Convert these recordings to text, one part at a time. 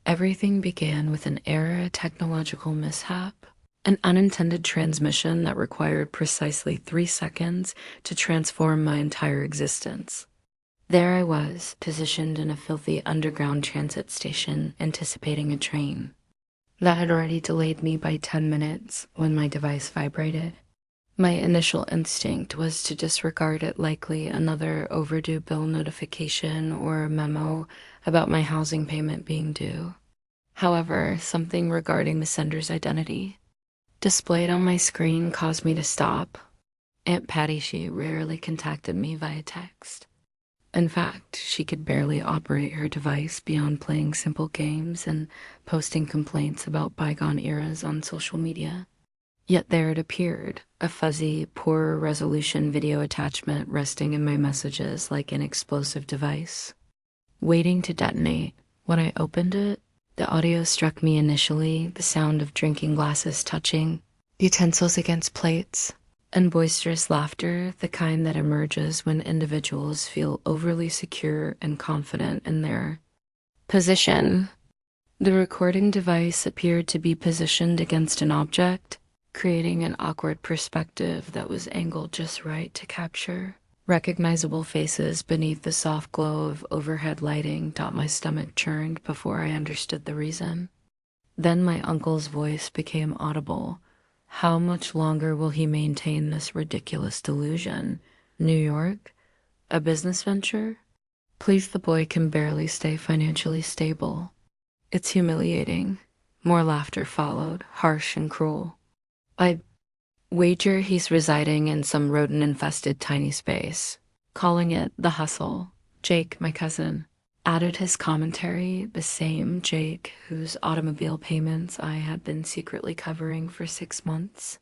Everything began with an error technological mishap, an unintended transmission that required precisely 3 seconds to transform my entire existence. There I was, positioned in a filthy underground transit station, anticipating a train that had already delayed me by 10 minutes when my device vibrated. My initial instinct was to disregard it, likely another overdue bill notification or a memo about my housing payment being due. However, something regarding the sender's identity displayed on my screen caused me to stop. Aunt Patty, she rarely contacted me via text. In fact, she could barely operate her device beyond playing simple games and posting complaints about bygone eras on social media. Yet there it appeared, a fuzzy, poor resolution video attachment resting in my messages like an explosive device, waiting to detonate. When I opened it, the audio struck me initially, the sound of drinking glasses touching, utensils against plates, and boisterous laughter, the kind that emerges when individuals feel overly secure and confident in their position. The recording device appeared to be positioned against an object, creating an awkward perspective that was angled just right to capture recognizable faces beneath the soft glow of overhead lighting. My stomach churned before I understood the reason. Then my uncle's voice became audible. How much longer will he maintain this ridiculous delusion? New York? A business venture? Please, the boy can barely stay financially stable. It's humiliating. More laughter followed, harsh and cruel. I wager he's residing in some rodent-infested tiny space, calling it the hustle. Jake, my cousin, added his commentary, the same Jake whose automobile payments I had been secretly covering for 6 months.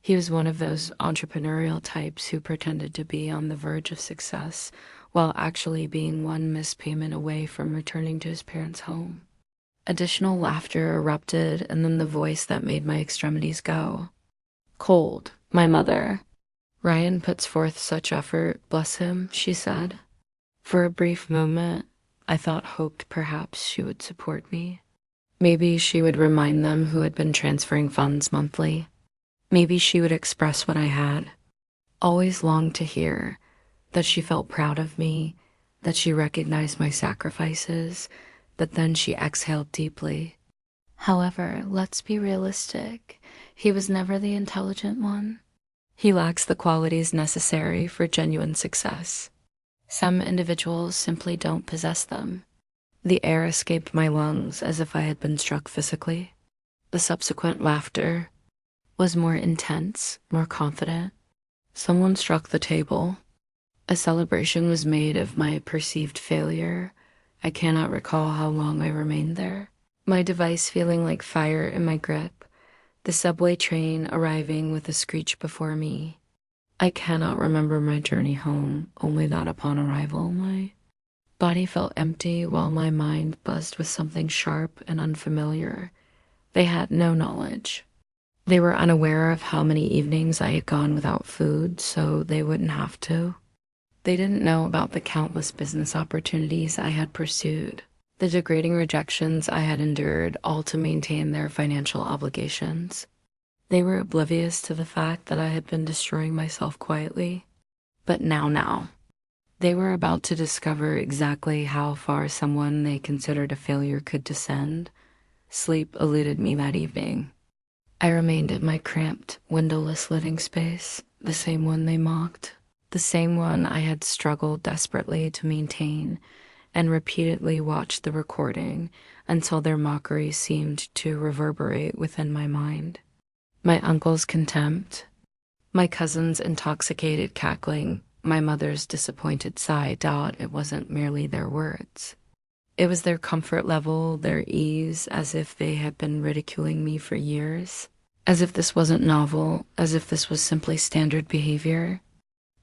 He was one of those entrepreneurial types who pretended to be on the verge of success while actually being one missed payment away from returning to his parents' home. Additional laughter erupted, and then the voice that made my extremities go. Cold, my mother. Ryan puts forth such effort, bless him, she said. For a brief moment, I hoped perhaps she would support me. Maybe she would remind them who had been transferring funds monthly. Maybe she would express what I had always longed to hear, that she felt proud of me, that she recognized my sacrifices, but then she exhaled deeply. However, let's be realistic. He was never the intelligent one. He lacks the qualities necessary for genuine success. Some individuals simply don't possess them. The air escaped my lungs as if I had been struck physically. The subsequent laughter was more intense, more confident. Someone struck the table. A celebration was made of my perceived failure. I cannot recall how long I remained there, my device feeling like fire in my grip, the subway train arriving with a screech before me. I cannot remember my journey home, only that upon arrival, my body felt empty while my mind buzzed with something sharp and unfamiliar. They had no knowledge. They were unaware of how many evenings I had gone without food, so they wouldn't have to. They didn't know about the countless business opportunities I had pursued, the degrading rejections I had endured, all to maintain their financial obligations. They were oblivious to the fact that I had been destroying myself quietly. But now, they were about to discover exactly how far someone they considered a failure could descend. Sleep eluded me that evening. I remained in my cramped, windowless living space, the same one they mocked, the same one I had struggled desperately to maintain, and repeatedly watched the recording until their mockery seemed to reverberate within my mind. My uncle's contempt, my cousin's intoxicated cackling, my mother's disappointed sigh. It wasn't merely their words. It was their comfort level, their ease, as if they had been ridiculing me for years, as if this wasn't novel, as if this was simply standard behavior.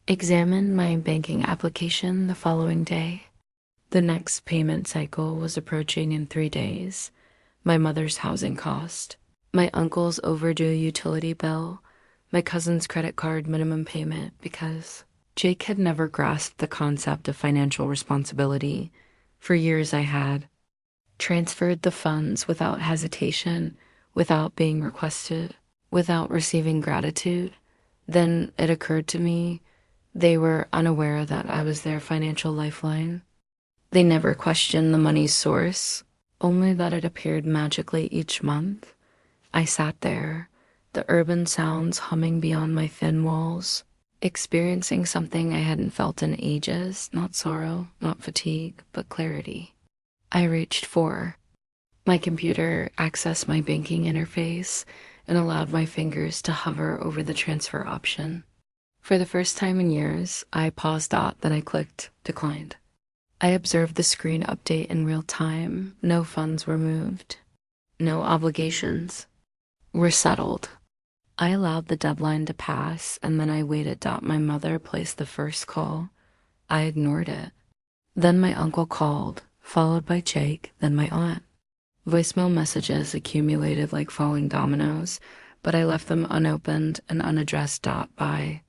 Examined my banking application the following day. The next payment cycle was approaching in 3 days. My mother's housing cost, my uncle's overdue utility bill, my cousin's credit card minimum payment, because Jake had never grasped the concept of financial responsibility. For years I had. transferred the funds without hesitation, without being requested, without receiving gratitude. Then it occurred to me they were unaware that I was their financial lifeline. They never questioned the money's source, only that it appeared magically each month. I sat there, the urban sounds humming beyond my thin walls, experiencing something I hadn't felt in ages, not sorrow, not fatigue, but clarity. I reached for my computer, accessed my banking interface, and allowed my fingers to hover over the transfer option. For the first time in years, I paused dot, then I clicked declined. I observed the screen update in real time. No funds were moved. No obligations were settled. I allowed the deadline to pass, and then I waited. My mother placed the first call. I ignored it. Then my uncle called, followed by Jake, then my aunt. Voicemail messages accumulated like falling dominoes, but I left them unopened and unaddressed. By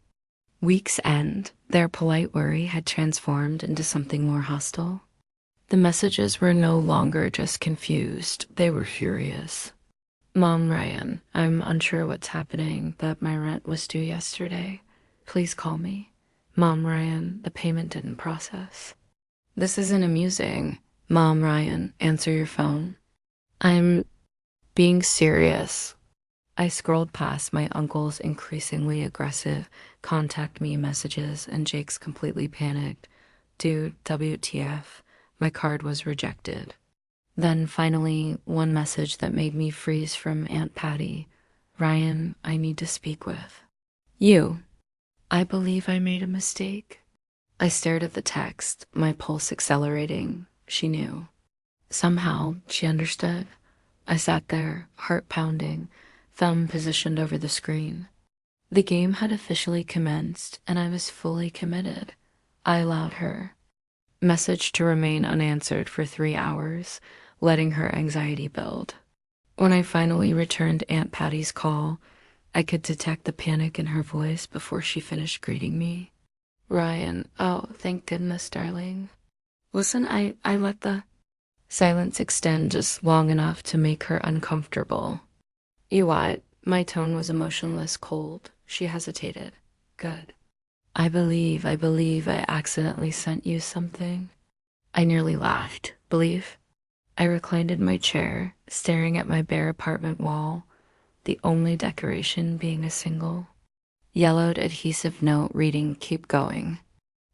week's end, their polite worry had transformed into something more hostile. The messages were no longer just confused, they were furious. Mom, Ryan, I'm unsure what's happening, but my rent was due yesterday. Please call me. Mom, Ryan, the payment didn't process. This isn't amusing. Mom, Ryan, answer your phone. I'm being serious. I scrolled past my uncle's increasingly aggressive contact me messages and Jake's completely panicked. Dude, WTF, my card was rejected. Then finally, one message that made me freeze from Aunt Patty. Ryan, I need to speak with you. I believe I made a mistake. I stared at the text, my pulse accelerating. She knew. Somehow, she understood. I sat there, heart pounding, thumb positioned over the screen. The game had officially commenced, and I was fully committed. I allowed her. Message to remain unanswered for 3 hours, letting her anxiety build. When I finally returned Aunt Patty's call, I could detect the panic in her voice before she finished greeting me. Ryan, oh, thank goodness, darling. Listen, I let the silence extend just long enough to make her uncomfortable. You what? My tone was emotionless, cold. She hesitated. Good. I believe I accidentally sent you something. I nearly laughed. Believe? I reclined in my chair, staring at my bare apartment wall, the only decoration being a single yellowed adhesive note reading, keep going.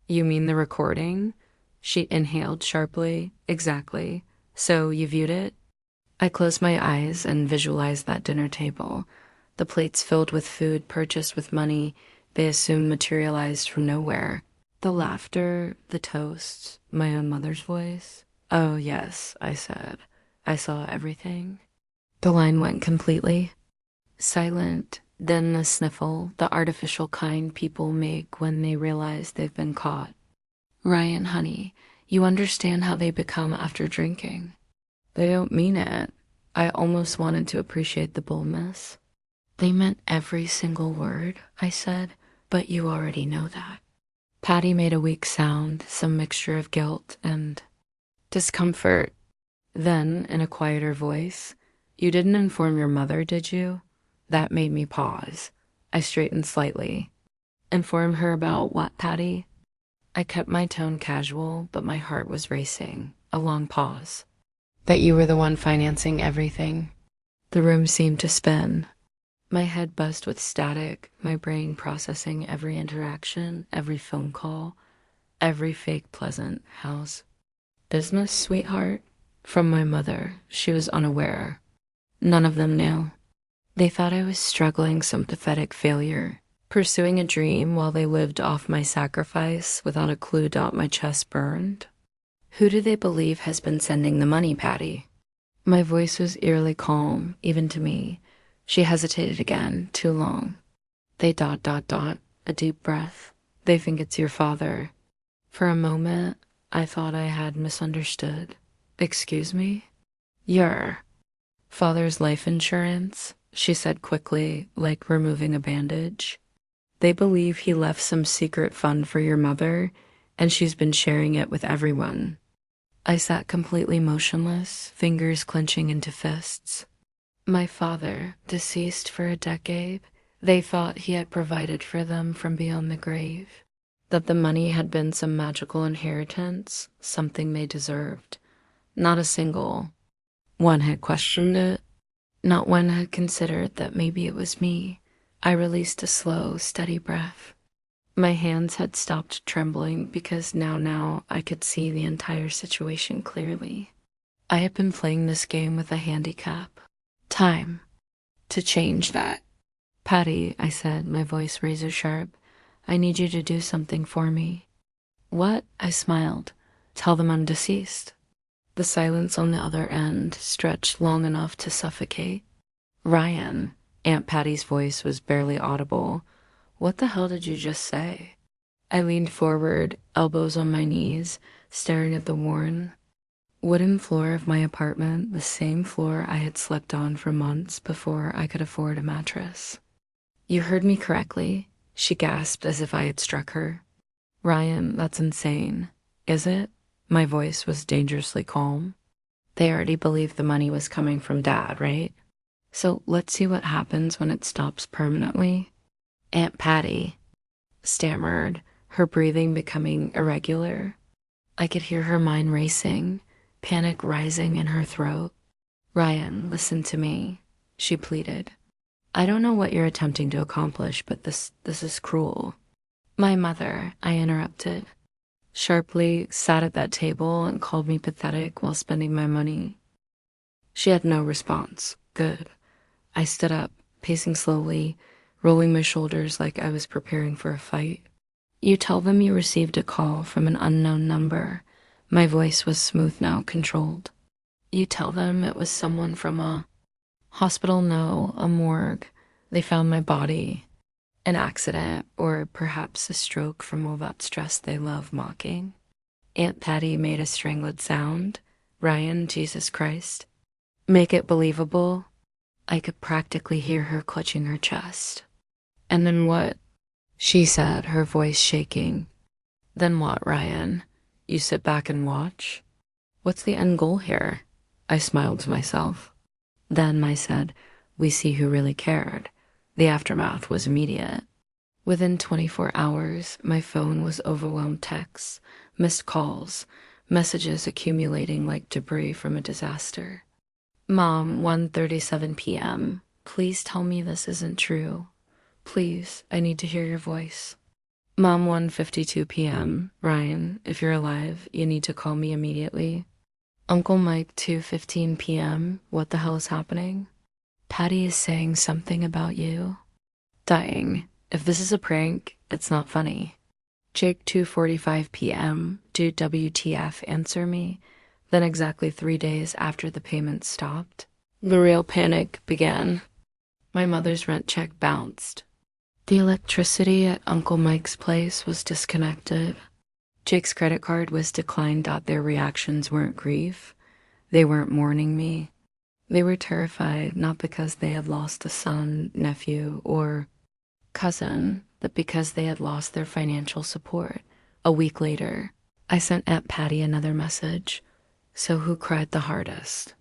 You mean the recording? She inhaled sharply. Exactly. So you viewed it? I closed my eyes and visualized that dinner table, the plates filled with food purchased with money they assumed materialized from nowhere. The laughter, the toast, my own mother's voice. Oh, yes, I said. I saw everything. The line went completely silent, then a sniffle, the artificial kind people make when they realize they've been caught. Ryan, honey, you understand how they become after drinking. They don't mean it. I almost wanted to appreciate the boldness. They meant every single word, I said, but you already know that. Patty made a weak sound, some mixture of guilt and discomfort. Then, in a quieter voice, you didn't inform your mother, did you? That made me pause. I straightened slightly. Inform her about what, Patty? I kept my tone casual, but my heart was racing. A long pause. That you were the one financing everything. The room seemed to spin. My head buzzed with static, my brain processing every interaction, every phone call, every fake pleasant how's business, sweetheart? From my mother, she was unaware. None of them knew. They thought I was struggling some pathetic failure, pursuing a dream while they lived off my sacrifice without a clue. My chest burned. Who do they believe has been sending the money, Patty? My voice was eerily calm, even to me. She hesitated again, too long. They ... a deep breath. They think it's your father. For a moment, I thought I had misunderstood. Excuse me? Your father's life insurance, she said quickly, like removing a bandage. They believe he left some secret fund for your mother, and she's been sharing it with everyone. I sat completely motionless, fingers clenching into fists. My father, deceased for a decade, they thought he had provided for them from beyond the grave, that the money had been some magical inheritance, something they deserved. Not a single one had questioned it. Not one had considered that maybe it was me. I released a slow, steady breath. My hands had stopped trembling because now I could see the entire situation clearly. I had been playing this game with a handicap. Time to change that. Patty, I said, my voice razor sharp, I need you to do something for me. What? I smiled. Tell them I'm deceased. The silence on the other end stretched long enough to suffocate. Ryan, Aunt Patty's voice was barely audible. What the hell did you just say? I leaned forward, elbows on my knees, staring at the worn wooden floor of my apartment, the same floor I had slept on for months before I could afford a mattress. You heard me correctly, she gasped as if I had struck her. Ryan, that's insane. Is it? My voice was dangerously calm. They already believed the money was coming from Dad, right? So let's see what happens when it stops permanently. Aunt Patty stammered, her breathing becoming irregular. I could hear her mind racing, panic rising in her throat. Ryan, listen to me, she pleaded. I don't know what you're attempting to accomplish, but this is cruel. My mother, I interrupted, sharply sat at that table and called me pathetic while spending my money. She had no response. Good. I stood up, pacing slowly, rolling my shoulders like I was preparing for a fight. You tell them you received a call from an unknown number. My voice was smooth now, controlled. You tell them it was someone from a hospital, no, a morgue. They found my body. An accident, or perhaps a stroke from all that stress they love mocking. Aunt Patty made a strangled sound. Ryan, Jesus Christ. Make it believable. I could practically hear her clutching her chest. And then what? She said, her voice shaking. Then what, Ryan? You sit back and watch? What's the end goal here? I smiled to myself. Then, I said, we see who really cared. The aftermath was immediate. Within 24 hours, my phone was overwhelmed texts, missed calls, messages accumulating like debris from a disaster. Mom, 1:37 p.m. Please tell me this isn't true. Please, I need to hear your voice. Mom, 1:52 p.m. Ryan, if you're alive, you need to call me immediately. Uncle Mike, 2:15 p.m. What the hell is happening? Patty is saying something about you. Dying. If this is a prank, it's not funny. Jake, 2:45 p.m. Do WTF answer me? Then exactly 3 days after the payment stopped, the real panic began. My mother's rent check bounced. The electricity at Uncle Mike's place was disconnected. Jake's credit card was declined. Their reactions weren't grief. They weren't mourning me. They were terrified, not because they had lost a son, nephew, or cousin, but because they had lost their financial support. A week later, I sent Aunt Patty another message. So who cried the hardest?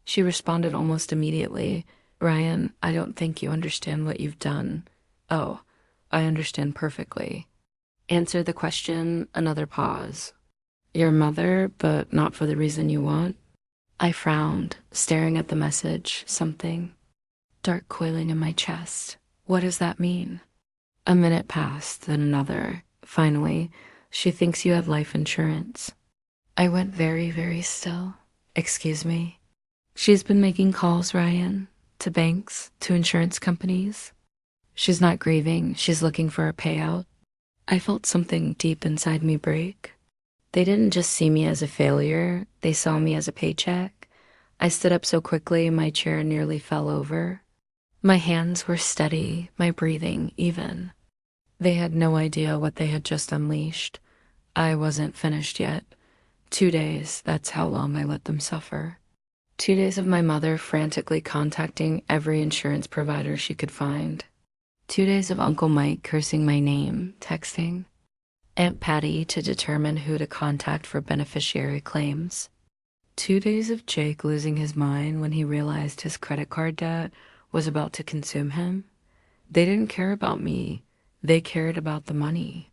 She responded almost immediately. Ryan, I don't think you understand what you've done. Oh, I understand perfectly. Answer the question, another pause. Your mother, but not for the reason you want? I frowned, staring at the message, something dark coiling in my chest. What does that mean? A minute passed, then another. Finally, she thinks you have life insurance. I went very, very still. Excuse me. She's been making calls, Ryan, to banks, to insurance companies. She's not grieving, she's looking for a payout. I felt something deep inside me break. They didn't just see me as a failure, they saw me as a paycheck. I stood up so quickly my chair nearly fell over. My hands were steady, my breathing even. They had no idea what they had just unleashed. I wasn't finished yet. 2 days, that's how long I let them suffer. 2 days of my mother frantically contacting every insurance provider she could find. 2 days of Uncle Mike cursing my name, texting. Aunt Patty to determine who to contact for beneficiary claims. 2 days of Jake losing his mind when he realized his credit card debt was about to consume him. They didn't care about me. They cared about the money.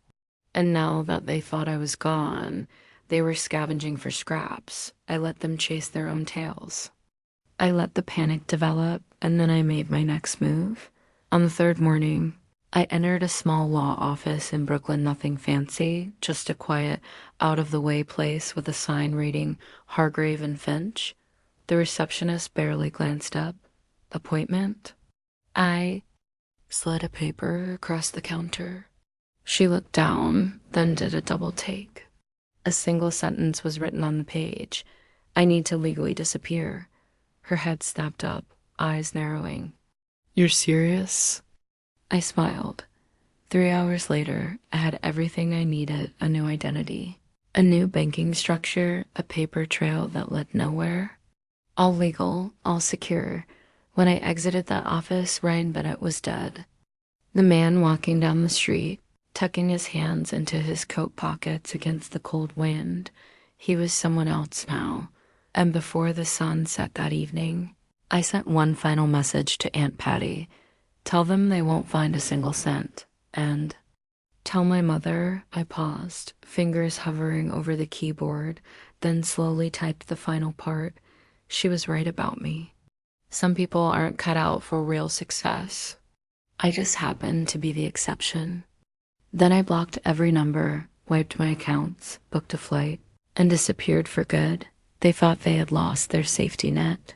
And now that they thought I was gone, they were scavenging for scraps. I let them chase their own tails. I let the panic develop, and then I made my next move. On the third morning, I entered a small law office in Brooklyn, nothing fancy, just a quiet, out-of-the-way place with a sign reading Hargrave and Finch. The receptionist barely glanced up. Appointment? I slid a paper across the counter. She looked down, then did a double take. A single sentence was written on the page. I need to legally disappear. Her head snapped up, eyes narrowing. You're serious? I smiled. 3 hours later, I had everything I needed: a new identity, a new banking structure, a paper trail that led nowhere. All legal, all secure. When I exited that office, Ryan Bennett was dead. The man walking down the street, tucking his hands into his coat pockets against the cold wind, he was someone else now. And before the sun set that evening, I sent one final message to Aunt Patty. Tell them they won't find a single cent. And tell my mother. I paused, fingers hovering over the keyboard, then slowly typed the final part. She was right about me. Some people aren't cut out for real success. I just happened to be the exception. Then I blocked every number, wiped my accounts, booked a flight, and disappeared for good. They thought they had lost their safety net.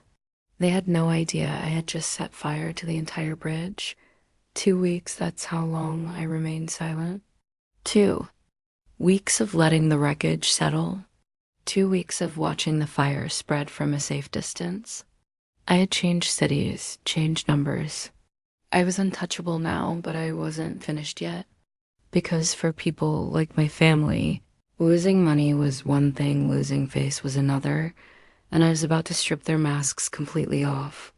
They had no idea I had just set fire to the entire bridge. 2 weeks, that's how long I remained silent. 2 weeks of letting the wreckage settle. 2 weeks of watching the fire spread from a safe distance. I had changed cities, changed numbers. I was untouchable now, but I wasn't finished yet. Because for people like my family, losing money was one thing, losing face was another, and I was about to strip their masks completely off.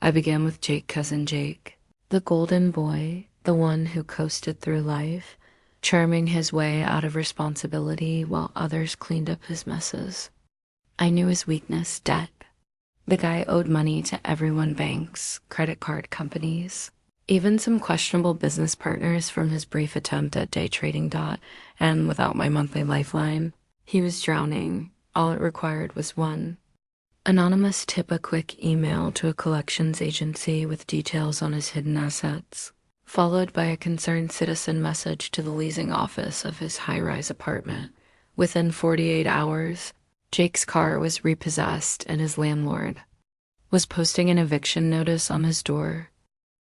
I began with Jake, cousin Jake, the golden boy, the one who coasted through life, charming his way out of responsibility while others cleaned up his messes. I knew his weakness: debt. The guy owed money to everyone: banks, credit card companies, even some questionable business partners from his brief attempt at day trading. And without my monthly lifeline, he was drowning. All it required was one anonymous tip, a quick email to a collections agency with details on his hidden assets, followed by a concerned citizen message to the leasing office of his high-rise apartment. Within 48 hours, Jake's car was repossessed and his landlord was posting an eviction notice on his door.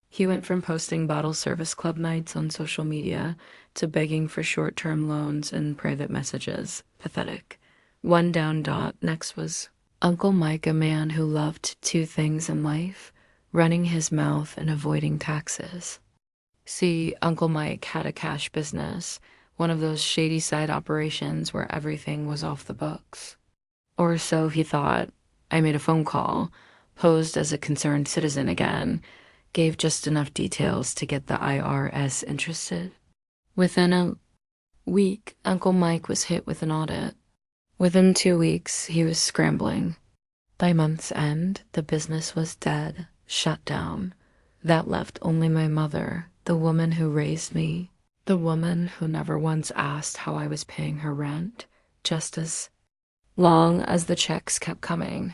He went from posting bottle service club nights on social media to begging for short-term loans and private messages. Pathetic. One down. Next was Uncle Mike, a man who loved 2 things in life: running his mouth and avoiding taxes. See, Uncle Mike had a cash business, one of those shady side operations where everything was off the books. Or so he thought. I made a phone call, posed as a concerned citizen again, gave just enough details to get the IRS interested. Within a week, Uncle Mike was hit with an audit. Within 2 weeks, he was scrambling. By month's end, the business was dead, shut down. That left only my mother, the woman who raised me, the woman who never once asked how I was paying her rent, just as long as the checks kept coming.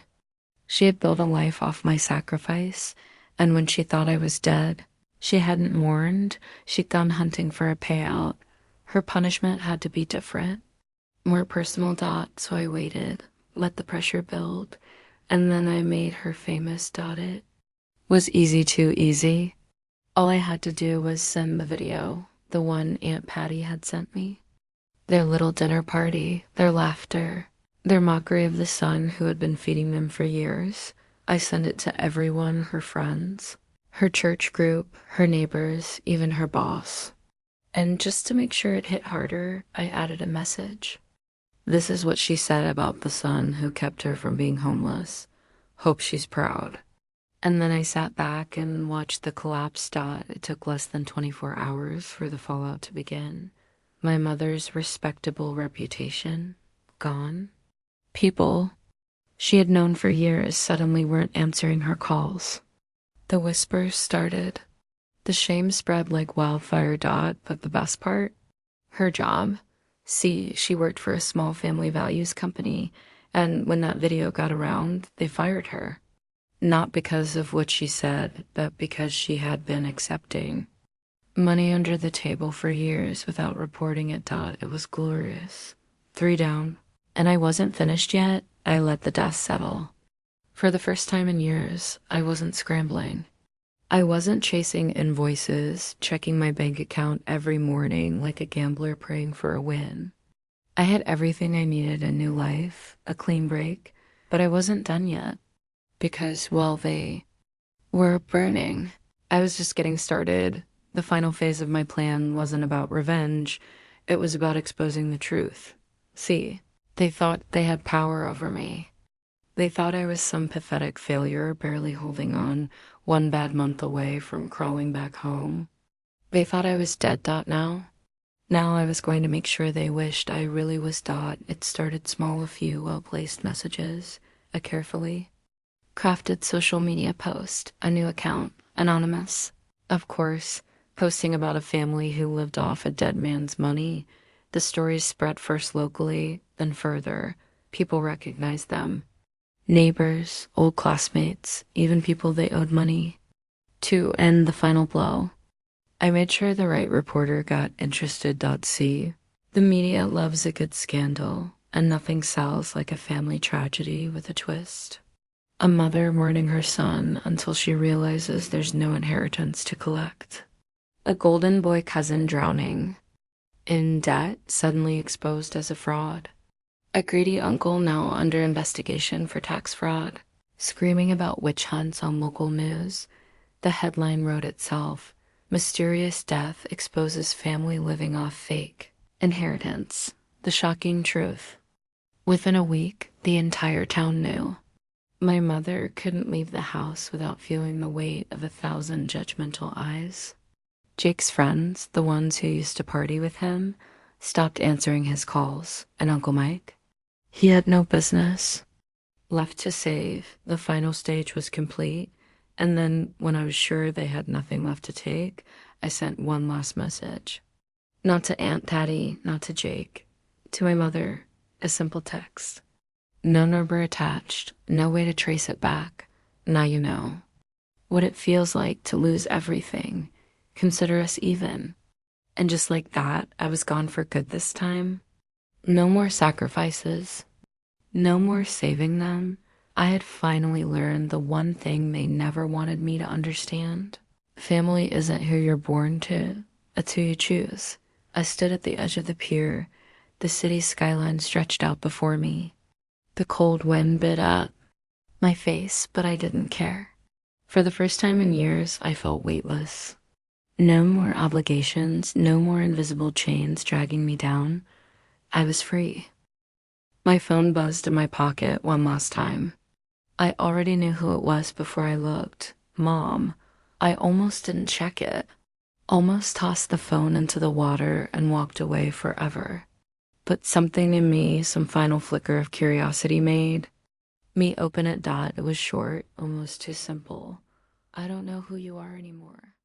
She had built a life off my sacrifice, and when she thought I was dead, she hadn't mourned. She'd gone hunting for a payout. Her punishment had to be different, more personal. So I waited, let the pressure build, and then I made her famous. It was easy, too easy. All I had to do was send the video, the one Aunt Patty had sent me. Their little dinner party, their laughter, their mockery of the son who had been feeding them for years. I sent it to everyone: her friends, her church group, her neighbors, even her boss. And just to make sure it hit harder, I added a message. This is what she said about the son who kept her from being homeless. Hope she's proud. And then I sat back and watched the collapse. It took less than 24 hours for the fallout to begin. My mother's respectable reputation gone. People she had known for years suddenly weren't answering her calls. The whispers started. The shame spread like wildfire. But the best part? Her job. See, she worked for a small family values company, and when that video got around, they fired her. Not because of what she said, but because she had been accepting money under the table for years without reporting it. It was glorious. 3 down. And I wasn't finished yet. I let the dust settle. For the first time in years, I wasn't scrambling. I wasn't chasing invoices, checking my bank account every morning like a gambler praying for a win. I had everything I needed: a new life, a clean break, but I wasn't done yet. Because, well, they were burning. I was just getting started. The final phase of my plan wasn't about revenge. It was about exposing the truth. See, they thought they had power over me. They thought I was some pathetic failure, barely holding on, 1 bad month away from crawling back home. They thought I was dead. Now I was going to make sure they wished I really was. It started small: a few well-placed messages, a carefully crafted social media post, a new account, anonymous. Of course, posting about a family who lived off a dead man's money. The stories spread first locally, then further. People recognized them. Neighbors, old classmates, even people they owed money. To end the final blow, I made sure the right reporter got interested. See, the media loves a good scandal, and nothing sells like a family tragedy with a twist. A mother mourning her son until she realizes there's no inheritance to collect. A golden boy cousin drowning in debt, suddenly exposed as a fraud. A greedy uncle now under investigation for tax fraud. Screaming about witch hunts on local news. The headline wrote itself: mysterious death exposes family living off fake inheritance. The shocking truth. Within a week, the entire town knew. My mother couldn't leave the house without feeling the weight of 1,000 judgmental eyes. Jake's friends, the ones who used to party with him, stopped answering his calls. And Uncle Mike? He had no business. Left to save, the final stage was complete, and then when I was sure they had nothing left to take, I sent one last message. Not to Aunt Patty, not to Jake. To my mother, a simple text. No number attached, no way to trace it back. Now you know what it feels like to lose everything. Consider us even. And just like that, I was gone for good this time. No more sacrifices. No more saving them. I had finally learned the one thing they never wanted me to understand. Family isn't who you're born to. It's who you choose. I stood at the edge of the pier. The city's skyline stretched out before me. The cold wind bit at my face, but I didn't care. For the first time in years, I felt weightless. No more obligations, no more invisible chains dragging me down. I was free. My phone buzzed in my pocket one last time. I already knew who it was before I looked. Mom. I almost didn't check it. Almost tossed the phone into the water and walked away forever. But something in me, some final flicker of curiosity made me open it. It was short, almost too simple. I don't know who you are anymore.